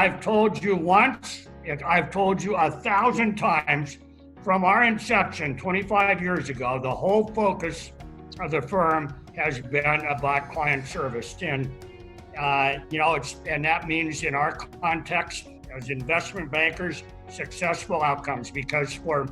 I've told you once, I've told you 1,000 times from our inception 25 years ago, the whole focus of the firm has been about client service. And, and that means in our context as investment bankers, successful outcomes, because for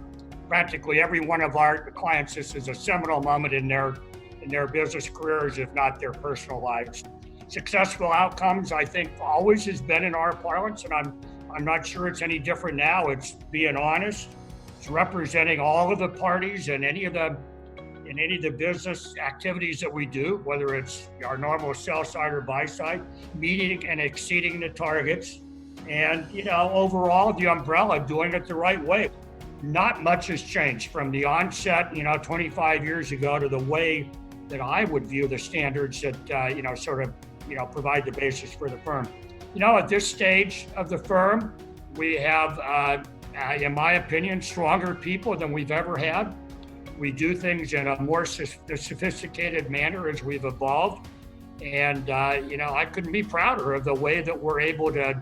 practically every one of our clients, this is a seminal moment in their business careers, if not their personal lives. Successful outcomes, I think, always has been in our parlance, and I'm not sure it's any different now. It's being honest. It's representing all of the parties in any of the business activities that we do, whether it's our normal sell side or buy side, meeting and exceeding the targets, and overall the umbrella, doing it the right way. Not much has changed from the onset, 25 years ago, to the way that I would view the standards that provide the basis for the firm. At this stage of the firm, we have, in my opinion, stronger people than we've ever had. We do things in a more sophisticated manner as we've evolved. And, I couldn't be prouder of the way that we're able to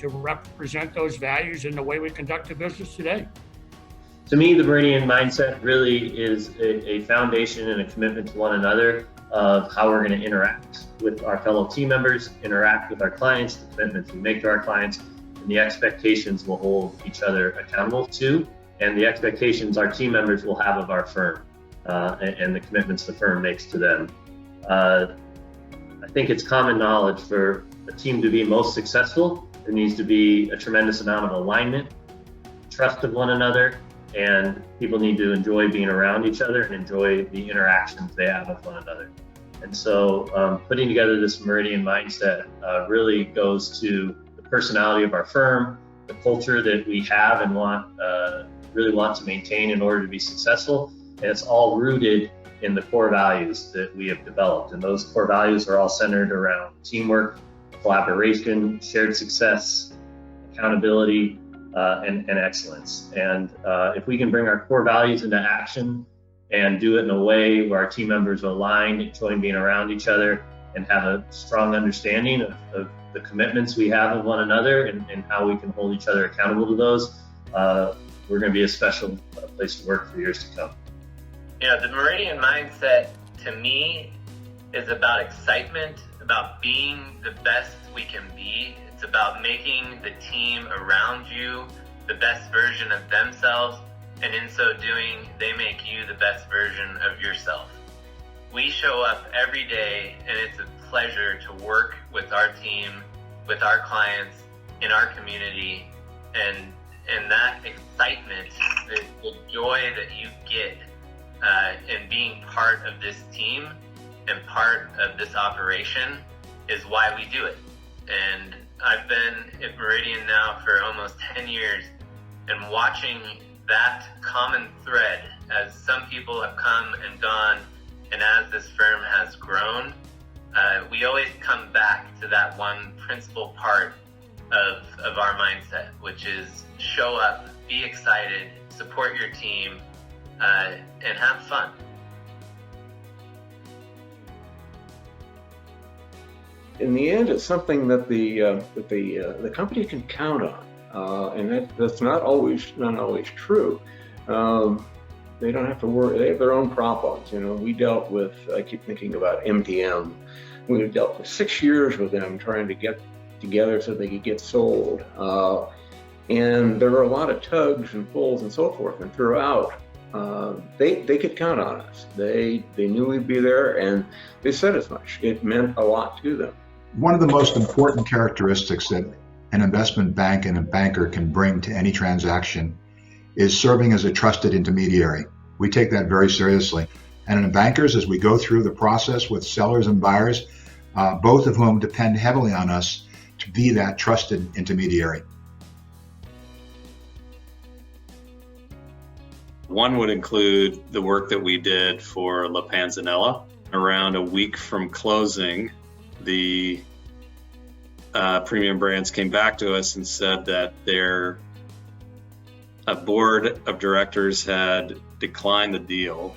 represent those values in the way we conduct the business today. To me, the Meridian Mindset really is a foundation and a commitment to one another of how we're going to interact with our fellow team members, interact with our clients, the commitments we make to our clients, and the expectations we'll hold each other accountable to, and the expectations our team members will have of our firm, and the commitments the firm makes to them. I think it's common knowledge for a team to be most successful, there needs to be a tremendous amount of alignment, trust of one another, and people need to enjoy being around each other and enjoy the interactions they have with one another. And so putting together this Meridian Mindset really goes to the personality of our firm, the culture that we have and really want to maintain in order to be successful. And it's all rooted in the core values that we have developed. And those core values are all centered around teamwork, collaboration, shared success, accountability, and excellence. And if we can bring our core values into action and do it in a way where our team members are aligned, enjoying being around each other, and have a strong understanding of the commitments we have of one another and how we can hold each other accountable to those, we're going to be a special place to work for years to come. The Meridian Mindset, to me, is about excitement, about being the best we can be. It's about making the team around you the best version of themselves, and in so doing, they make you the best version of yourself. We show up every day, and it's a pleasure to work with our team, with our clients, in our community, and that excitement, the joy that you get in being part of this team and part of this operation is why we do it. And I've been at Meridian now for almost 10 years, and watching that common thread as some people have come and gone, and as this firm has grown, we always come back to that one principal part of our mindset, which is show up, be excited, support your team, and have fun. In the end, it's something that the company can count on, and that's not always true. They don't have to worry. They have their own problems. We dealt with. I keep thinking about MTM. We dealt with 6 years with them trying to get together so they could get sold, and there were a lot of tugs and pulls and so forth. And throughout, they could count on us. They knew we'd be there, and they said as much. It meant a lot to them. One of the most important characteristics that an investment bank and a banker can bring to any transaction is serving as a trusted intermediary. We take that very seriously. And in bankers, as we go through the process with sellers and buyers, both of whom depend heavily on us to be that trusted intermediary. One would include the work that we did for La Panzanella. Around a week from closing, the Premium Brands came back to us and said that their board of directors had declined the deal,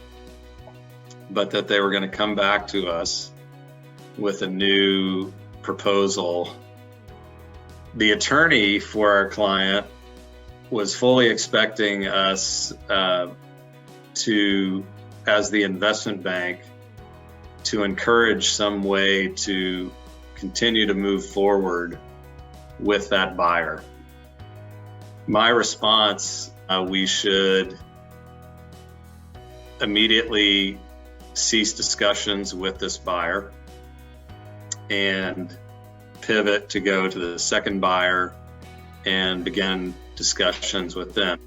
but that they were going to come back to us with a new proposal The attorney for our client was fully expecting us to, as the investment bank, to encourage some way to continue to move forward with that buyer. My response, we should immediately cease discussions with this buyer and pivot to go to the second buyer and begin discussions with them.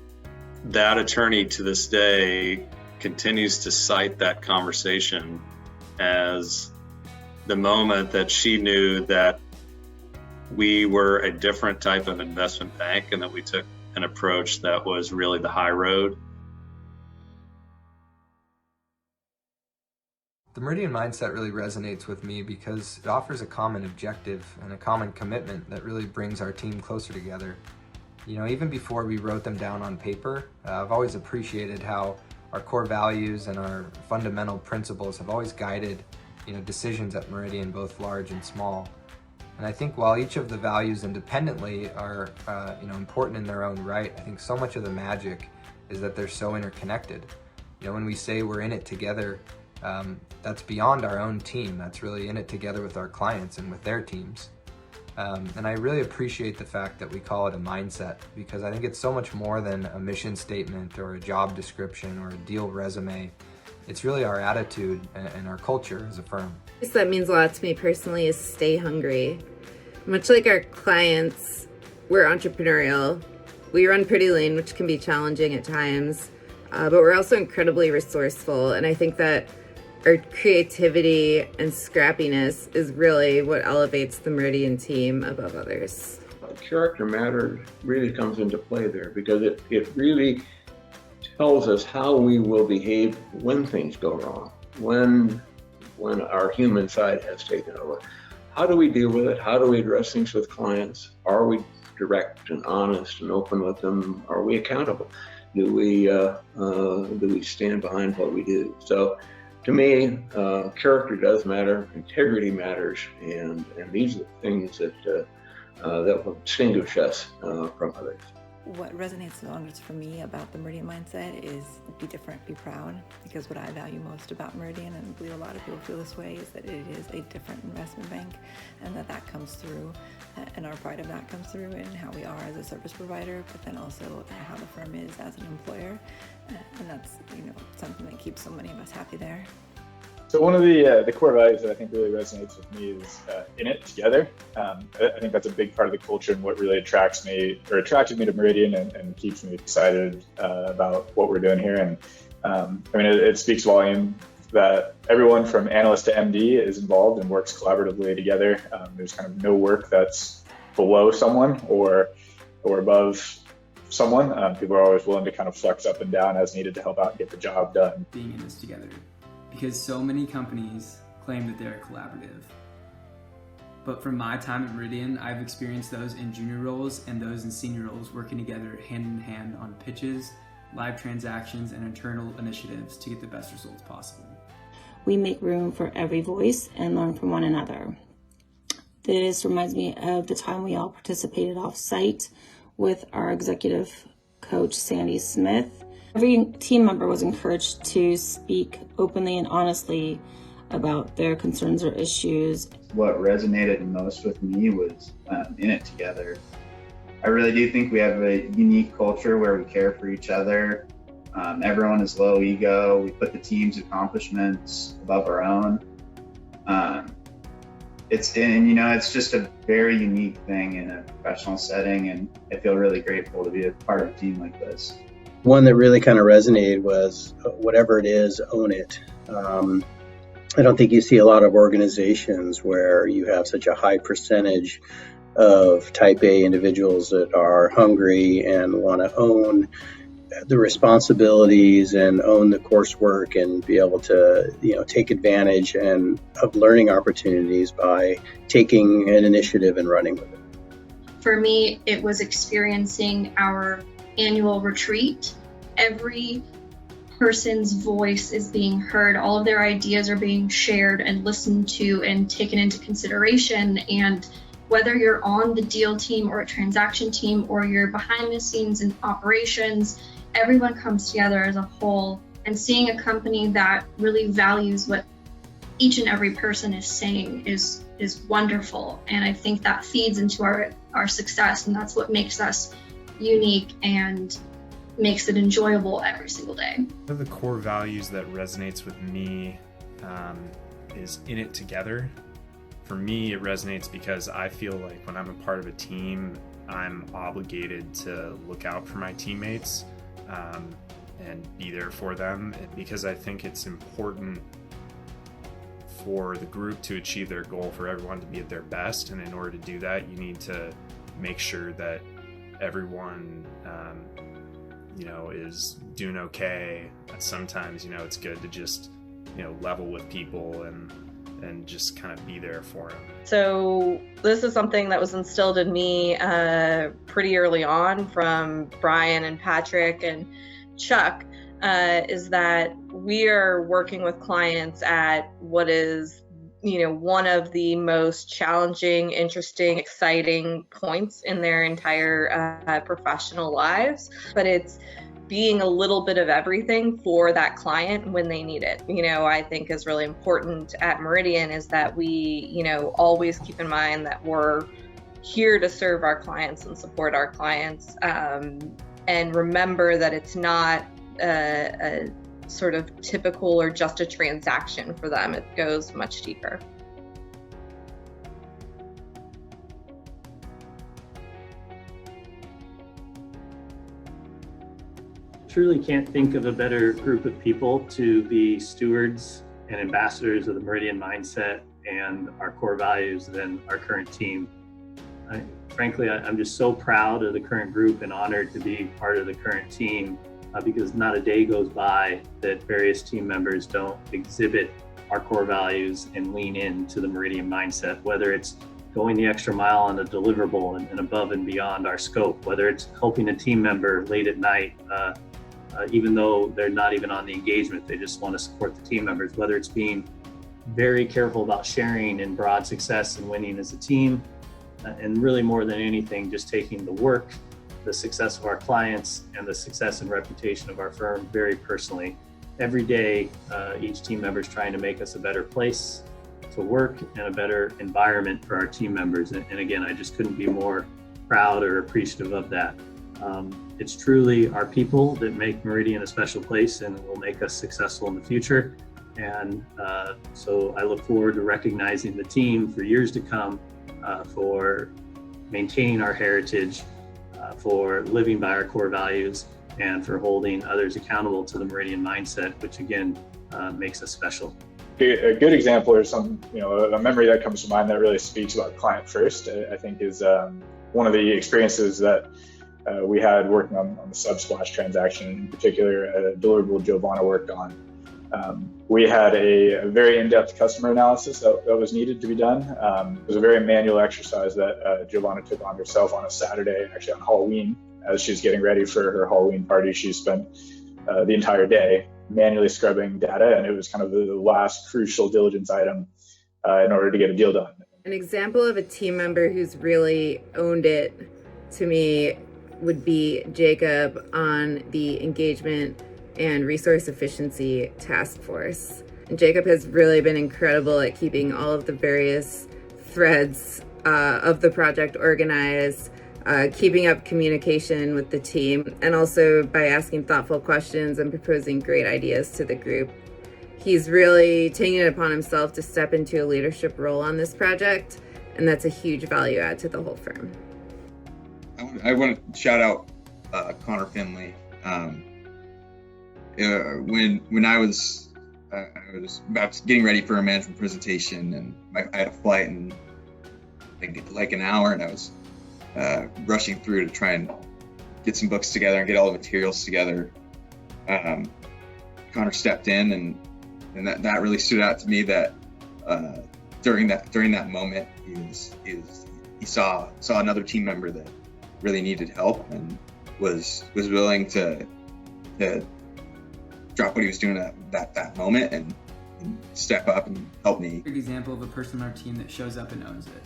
That attorney to this day continues to cite that conversation as the moment that she knew that we were a different type of investment bank and that we took an approach that was really the high road. The Meridian Mindset really resonates with me because it offers a common objective and a common commitment that really brings our team closer together. You know, even before we wrote them down on paper, I've always appreciated how our core values and our fundamental principles have always guided, decisions at Meridian, both large and small. And I think while each of the values independently are, important in their own right, I think so much of the magic is that they're so interconnected. When we say we're in it together, that's beyond our own team. That's really in it together with our clients and with their teams. And I really appreciate the fact that we call it a mindset, because I think it's so much more than a mission statement or a job description or a deal resume. It's really our attitude and our culture as a firm. That means a lot to me personally is stay hungry. Much like our clients, we're entrepreneurial. We run pretty lean, which can be challenging at times, but we're also incredibly resourceful. And I think that our creativity and scrappiness is really what elevates the Meridian team above others. Character matter really comes into play there, because it really tells us how we will behave when things go wrong, when our human side has taken over. How do we deal with it? How do we address things with clients? Are we direct and honest and open with them? Are we accountable? Do we stand behind what we do? So to me, character does matter, integrity matters, and these are the things that will distinguish us from others. What resonates the longest for me about the Meridian Mindset is be different, be proud, because what I value most about Meridian, and I believe a lot of people feel this way, is that it is a different investment bank, and that comes through, and our pride of that comes through in how we are as a service provider, but then also how the firm is as an employer, and that's something that keeps so many of us happy there. So one of the core values that I think really resonates with me is in it together. I think that's a big part of the culture and what really attracted me to Meridian and keeps me excited about what we're doing here. And it speaks volume that everyone from analyst to MD is involved and works collaboratively together. There's kind of no work that's below someone or above someone. People are always willing to kind of flex up and down as needed to help out and get the job done. Being in this together, because so many companies claim that they're collaborative. But from my time at Meridian, I've experienced those in junior roles and those in senior roles working together hand in hand on pitches, live transactions, and internal initiatives to get the best results possible. We make room for every voice and learn from one another. This reminds me of the time we all participated off-site with our executive coach, Sandy Smith. Every team member was encouraged to speak openly and honestly about their concerns or issues. What resonated most with me was in it together. I really do think we have a unique culture where we care for each other. Everyone is low ego. We put the team's accomplishments above our own. It's just a very unique thing in a professional setting, and I feel really grateful to be a part of a team like this. One that really kind of resonated was whatever it is, own it. I don't think you see a lot of organizations where you have such a high percentage of type A individuals that are hungry and want to own the responsibilities and own the coursework and be able to, take advantage of learning opportunities by taking an initiative and running with it. For me, it was experiencing our annual retreat. Every person's voice is being heard. All of their ideas are being shared and listened to and taken into consideration. And whether you're on the deal team or a transaction team, or you're behind the scenes in operations, everyone comes together as a whole. And seeing a company that really values what each and every person is saying is wonderful. And I think that feeds into our success, and that's what makes us unique and makes it enjoyable every single day. One of the core values that resonates with me is in it together. For me, it resonates because I feel like when I'm a part of a team, I'm obligated to look out for my teammates and be there for them, because I think it's important for the group to achieve their goal, for everyone to be at their best. And in order to do that, you need to make sure that everyone is doing okay. Sometimes it's good to just level with people and just kind of be there for them. So this is something that was instilled in me pretty early on from Brian and Patrick and Chuck, is that we are working with clients at what is one of the most challenging, interesting, exciting points in their entire professional lives. But it's being a little bit of everything for that client when they need it. I think is really important at Meridian is that we, always keep in mind that we're here to serve our clients and support our clients, and remember that it's not a sort of typical or just a transaction for them. It goes much deeper. Truly can't think of a better group of people to be stewards and ambassadors of the Meridian Mindset and our core values than our current team. Frankly, I'm just so proud of the current group and honored to be part of the current team, because not a day goes by that various team members don't exhibit our core values and lean into the Meridian Mindset, whether it's going the extra mile on a deliverable and above and beyond our scope, whether it's helping a team member late at night, even though they're not even on the engagement, they just want to support the team members, whether it's being very careful about sharing in broad success and winning as a team, and really more than anything, just taking the work, the success of our clients, and the success and reputation of our firm very personally. Every day, each team member is trying to make us a better place to work and a better environment for our team members. And again, I just couldn't be more proud or appreciative of that. It's truly our people that make Meridian a special place and will make us successful in the future. And so I look forward to recognizing the team for years to come for maintaining our heritage, for living by our core values, and for holding others accountable to the Meridian Mindset, which again makes us special. A good example, or a memory that comes to mind that really speaks about client first, I think, is one of the experiences that we had working on the Subsplash transaction, in particular, a deliverable Giovanna worked on. We had a very in-depth customer analysis that was needed to be done. It was a very manual exercise that Giovanna took on herself on a Saturday, actually on Halloween. As she was getting ready for her Halloween party, she spent the entire day manually scrubbing data, and it was kind of the last crucial diligence item in order to get a deal done. An example of a team member who's really owned it to me would be Jacob on the engagement and resource efficiency task force. And Jacob has really been incredible at keeping all of the various threads of the project organized, keeping up communication with the team, and also by asking thoughtful questions and proposing great ideas to the group. He's really taken it upon himself to step into a leadership role on this project, and that's a huge value add to the whole firm. I want to shout out Connor Finley. When I was about getting ready for a management presentation, and I had a flight in like an hour, and I was rushing through to try and get some books together and get all the materials together. Connor stepped in, and that really stood out to me. That during that moment, he saw another team member that really needed help and was willing to drop what he was doing at that moment and step up and help me. A good example of a person on our team that shows up and owns it.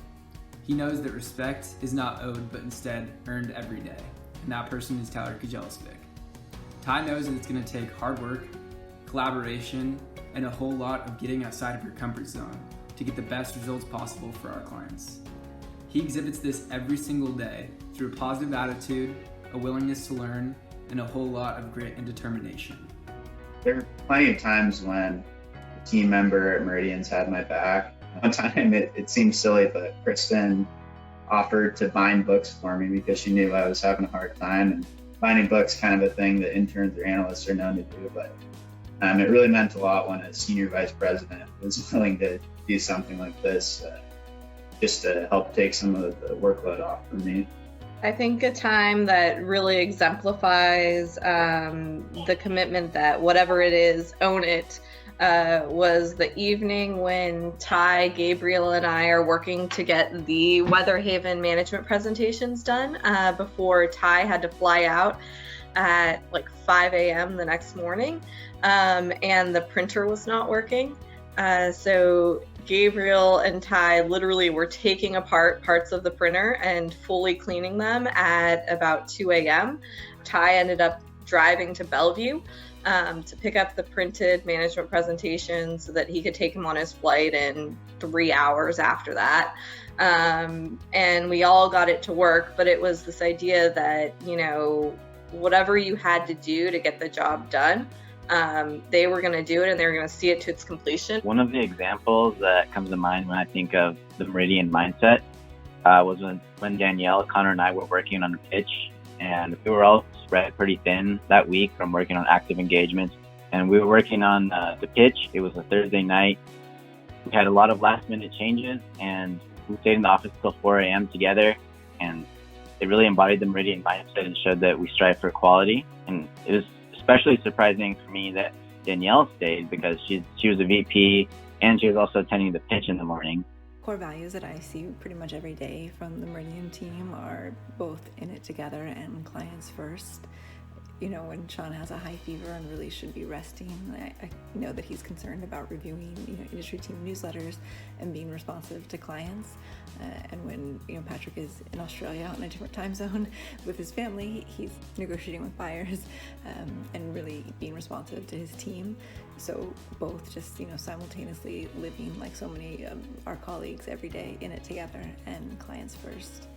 He knows that respect is not owed, but instead earned every day. And that person is Tyler Kujelskic. Ty knows that it's going to take hard work, collaboration, and a whole lot of getting outside of your comfort zone to get the best results possible for our clients. He exhibits this every single day through a positive attitude, a willingness to learn, and a whole lot of grit and determination. There are plenty of times when a team member at Meridian's had my back. One time it seemed silly, but Kristen offered to bind books for me because she knew I was having a hard time. And binding books kind of a thing that interns or analysts are known to do, but it really meant a lot when a senior vice president was willing to do something like this just to help take some of the workload off from me. I think a time that really exemplifies the commitment that whatever it is, own it, was the evening when Ty, Gabriel, and I are working to get the Weather Haven management presentations done before Ty had to fly out at like 5 a.m. the next morning, and the printer was not working. So Gabriel and Ty literally were taking apart parts of the printer and fully cleaning them at about 2 a.m. Ty ended up driving to Bellevue to pick up the printed management presentation so that he could take him on his flight in 3 hours after that. And we all got it to work, but it was this idea that, whatever you had to do to get the job done, they were going to do it and they were going to see it to its completion. One of the examples that comes to mind when I think of the Meridian Mindset was when Danielle, Connor, and I were working on a pitch, and we were all spread pretty thin that week from working on active engagements. And we were working on the pitch. It was a Thursday night. We had a lot of last minute changes, and we stayed in the office till 4 a.m. together. And it really embodied the Meridian Mindset and showed that we strive for quality. And it was especially surprising for me that Danielle stayed because she was a VP and she was also attending the pitch in the morning. Core values that I see pretty much every day from the Meridian team are both in it together and clients first. When Sean has a high fever and really should be resting, I know that he's concerned about reviewing, industry team newsletters and being responsive to clients. And when, Patrick is in Australia on a different time zone with his family, he's negotiating with buyers and really being responsive to his team. So both just, simultaneously living like so many of our colleagues every day in it together and clients first.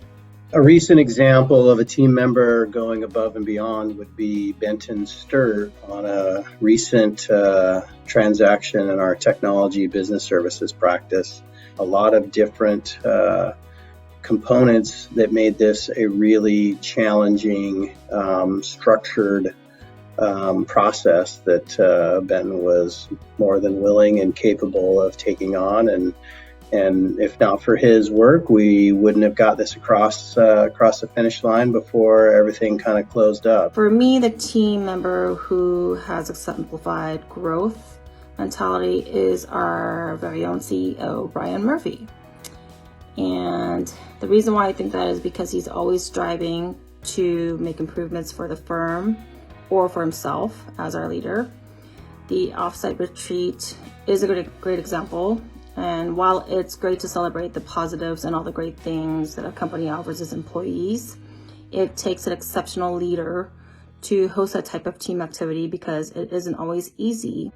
A recent example of a team member going above and beyond would be Benton Sturt on a recent transaction in our technology business services practice. A lot of different components that made this a really challenging, structured process that Ben was more than willing and capable of taking on. And if not for his work, we wouldn't have got this across the finish line before everything kind of closed up. For me, the team member who has exemplified growth mentality is our very own CEO, Brian Murphy. And the reason why I think that is because he's always striving to make improvements for the firm or for himself as our leader. The offsite retreat is a great example. And while it's great to celebrate the positives and all the great things that a company offers its employees, it takes an exceptional leader to host that type of team activity because it isn't always easy.